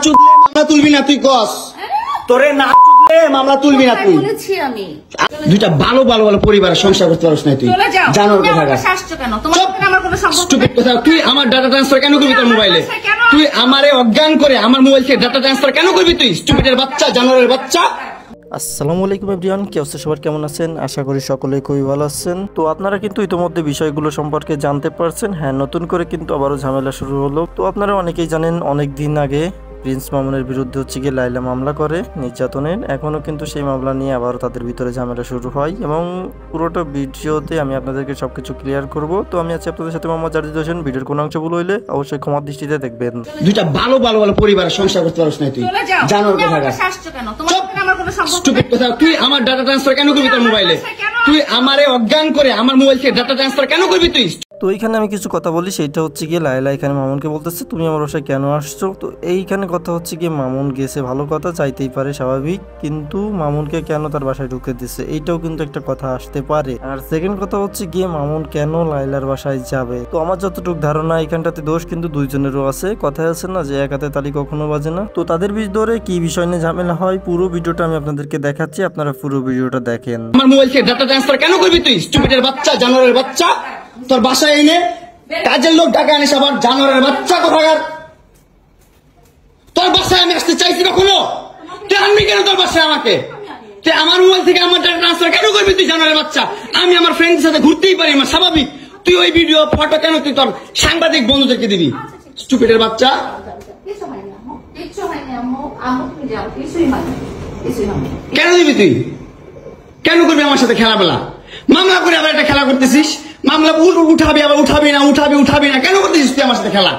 চুদলে মামলা তুলবি না তুই কস, তোরে না চুদলে মামলা তুলবি না তুই। বলেছি আমি দুইটা ভালো ভালো ভালো পরিবারের সংসার করতে পারছ না তুই। জানোর কথা তুই আমার ডাটা ট্রান্সফার কেন করবি তোর মোবাইলে? তুই আমারে অজ্ঞান করে আমার মোবাইল থেকে ডাটা ট্রান্সফার কেন করবি তুই? স্টুপিডের বাচ্চা, জানোয়ারের বাচ্চা। আসসালামু আলাইকুম এভরিওয়ান, কি অবস্থা সবার, কেমন আছেন? আশা করি সকলেই খুবই ভালো আছেন। তো আপনারা কিন্তু ইতিমধ্যে বিষয়গুলো সম্পর্কে জানতে পারছেন। হ্যাঁ, নতুন করে কিন্তু আবারও ঝামেলা শুরু হলো। তো আপনারা অনেকেই জানেন, অনেক দিন আগে প্রিন্স মামুনের বিরুদ্ধে হচ্ছে গিয়ে লাইলা মামলা করে নির্যাতনের। এখনও কিন্তু সেই মামলা নিয়ে আবারও তাদের ভিতরে ঝামেলা শুরু হয় এবং পুরোটা ভিডিওতে আমি আপনাদেরকে সবকিছু ক্লিয়ার করব। তো আমি আছি আপনাদের সাথে মোহাম্মদ জার্জিদ হোসেন। ভিডিওর কোন অংশ ভুল হইলে অবশ্যই ক্ষমার দৃষ্টিতে দেখবেন। দুইটা ভালো ভালো ভালো পরিবারের সংসার করতে পারছ না তুই। জানোর কথা স্টুপিড কথা। তুই আমার ডাটা ট্রান্সফার কেন করবি তোর মোবাইলে? তুই আমারে অজ্ঞান করে আমার মোবাইল থেকে ডাটা ট্রান্সফার কেন করবি তুই? তো এইখানে আমি কিছু কথা বলি, সেটা হচ্ছে গিয়ে লাইলা এখানে মামুনকে বলতেছে তুমি আমার বাসায় কেন আসছো। তো এইখানে কথা হচ্ছে গিয়ে মামুন গেছে, ভালো কথা, চাইতেই পারে, স্বাভাবিক, কিন্তু মামুনকে কেন তার বাসায় ঢুকে দিচ্ছে এইটাও কিন্তু একটা কথা আসতে পারে। আর সেকেন্ড কথা হচ্ছে গিয়ে মামুন কেন লাইলার বাসায় যাবে। তো আমার যতটুকু ধারণা এখানটাতে দোষ কিন্তু দুইজনেরও আছে। কথায় আছে না যে এক হাতে তালি কখনো বাজে না। তো তাদের ভিতরে কি বিষয় নিয়ে ঝামেলা হয় পুরো ভিডিওটা আমি আপনাদেরকে দেখাচ্ছি, আপনারা পুরো ভিডিওটা দেখেন। আমার মোবাইল থেকে ডাটা ট্রান্সফার কেন করবি তুই? স্টুপিডের বাচ্চা, জানোয়ারের বাচ্চা। তোর বাসায় এনে কাজের লোক ডাকা আনিস, আবার জানোয়ারের বাচ্চা কোথাকার। তোর বাসায় আমি আসতে চাইছি কখনো? তুই আনবি কেন তোর বাসায় আমাকে? তুই আমার মোবাইল থেকে আমার ডাটা ট্রান্সফার কেন করবি তুই, জানোয়ারের বাচ্চা? আমি আমার ফ্রেন্ডের সাথে ঘুরতেই পারি, আমার স্বাভাবিক। তুই ওই ভিডিও ফটো কেন তুই তোর সাংবাদিক বন্ধুদেরকে দিবি? স্টুপিডের বাচ্চা। কেন দিবি তুই? কেন করবি আমার সাথে খেলাবেলা? মামলা করে আবার একটা খেলা করতেছিস। মামলা উঠাবি, আবার উঠাবি না, কেন করতেছিস তুই আমার সাথে খেলা?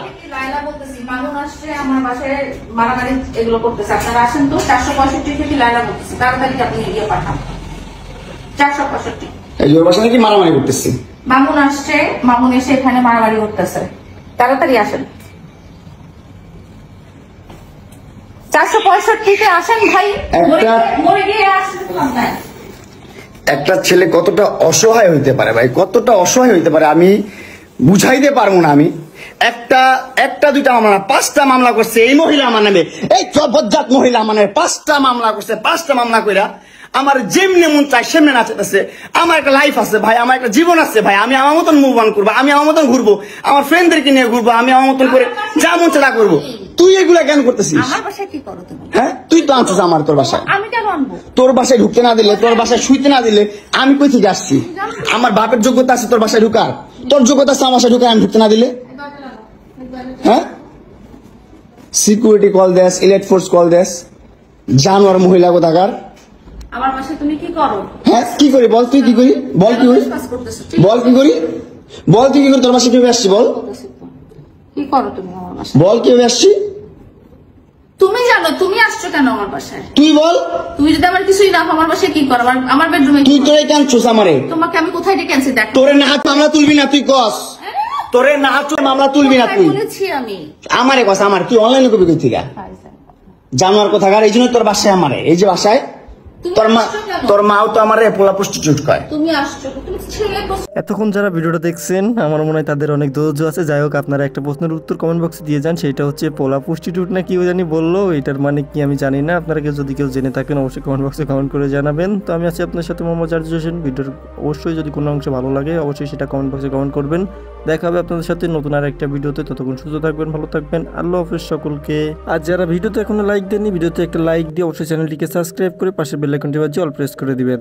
নাকি মারামারি করতেছি? মামুন আসছে, মামুন এসে এখানে মারামারি করতেছে, তাড়াতাড়ি আসেন। 465-তে আসেন ভাই। একটা ছেলে কতটা অসহায় হইতে পারে ভাই, কতটা অসহায় হইতে পারে আমি বুঝাইতে পারবো না। আমি একটা দুইটা মামলা না, 5টা মামলা করছে এই মহিলা আমার নামে। এই বজ্জাত মহিলা আমার নামে 5টা মামলা করছে। 5টা মামলা কইরা আমার যেমনি মন চাই সেমনি নাচতেছে। আমার একটা লাইফ আছে ভাই, আমার একটা জীবন আছে ভাই। আমি আমার মতন মুভ অন করবো, আমি আমার মতন ঘুরবো, আমার ফ্রেন্ডদেরকে নিয়ে ঘুরবো, আমি আমার মতন করে যা মন চাই তা করবো। তুই এগুলা কেন করতেছিস? হ্যাঁ, তুই তো আনছিস আমার তোর বাসায়। আমি কেন আনবো? তোর বাসায় ঢুকতে না দিলে, তোর বাসায় শুইতে না দিলে আমি কই থেকে আসছি? আমার বাপের যোগ্যতা আছে তোর বাসায় ঢুকার? তোর যোগ্যতা আছে আমার বাসায় ঢুকার আমি ঢুকতে না দিলে? হ্যাঁ, সিকিউরিটি কল দেস, ইলেট ফোর্স কল দেস, জানোয়ার মহিলা কোথাকার। আমার বাসায় তুমি কি করো? হ্যাঁ, কি করি বল? তুই কি করি বল? কি করি বল? কি করি বল? তুই কি করি? তোর বাসায় কিভাবে আসছি বল? কি করো তুমি আমার বাসায়? বল কিভাবে আসছি? তুমি জানো তুমি আসছো কেন আমার বাসায়? তুই বল। তুমি যদি আমার কিছুই না, আমার বাসায় কি করো? আমার বেডরুমে তুই তোরে কানছস আমারে। তোমাকে আমি কোথায় ডেকে আনছি দেখ। তোরে না মামলা তুলবি না তুই কস। তোরে না মামলা তুলবি না তুই। বলেছি আমি আমারে কস। আমার তুই অনলাইনে কবি কই থেকে জানোয়ার কোথাকার? এই জন্য তোর বাসায় আমারে, এই যে বাসায় তোর মাও তো আমারে পোলা প্রস্টিটিউট কয়। তুমি আসছো, তুমি ছেলে। এতক্ষণ যারা ভিডিওটা দেখছেন আমার মনে হয় তাদের অনেক ধৈর্য আছে। যাই হোক, আপনারা একটা প্রশ্নের উত্তর কমেন্ট বক্সে দিয়ে যান। সেটা হচ্ছে পোলা প্রস্টিটিউট না কি জানি বললো, এটার মানে কি আমি জানি না। আপনারা যদি কেউ জেনে থাকেন অবশ্যই কমেন্ট বক্সে কমেন্ট করে জানাবেন। তো আমি আছি আপনার সাথে মোহাম্মদ জার্জিদ হোসেন। ভিডিওর অবশ্যই যদি কোনো অংশ ভালো লাগে অবশ্যই সেটা কমেন্ট বক্সে কমেন্ট করবেন। দেখা হবে আপনাদের সাথে নতুন আর একটা ভিডিওতে। ততক্ষণ সুস্থ থাকবেন, ভালো থাকবেন, আল্লাহ হাফেজ সকলকে। আর যারা ভিডিওতে এখনো লাইক দেননি, ভিডিওতে একটা লাইক দিয়ে অবশ্যই চ্যানেলটিকে সাবস্ক্রাইব করে পাশের বেল আইকনটি বাজিয়ে অল প্রেস করে দিবেন।